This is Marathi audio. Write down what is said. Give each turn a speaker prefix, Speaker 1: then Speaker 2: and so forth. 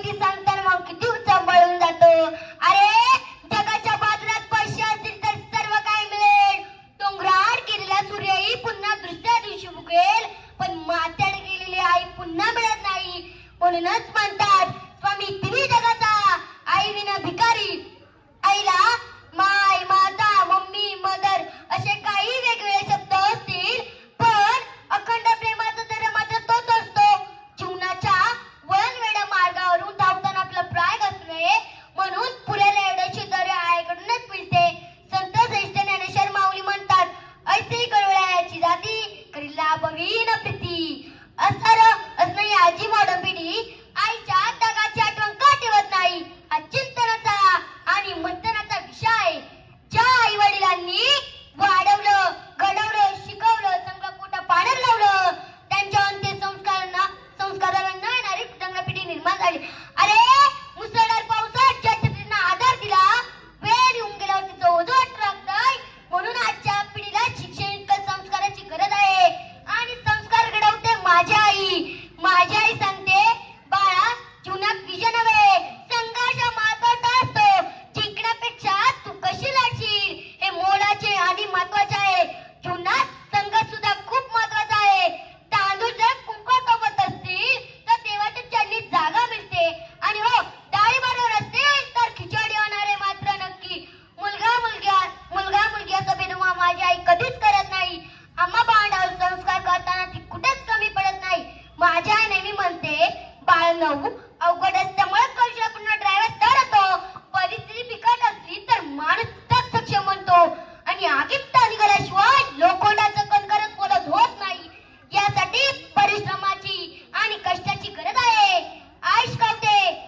Speaker 1: गोष्टी सांगताना मग किती सांभाळून जातो. अरे जगाच्या बाजारात पैसे असतील तर सर्व काही मिळेल. डोंगराळ गेलेला सूर्यही पुन्हा दुसऱ्या दिवशी उगेल, पण माथ्याड गेलेली आई पुन्हा मिळत नाही. म्हणूनच म्हणतात स्वामी तिन्ही जगाचा, आई विना भिकारी. आईला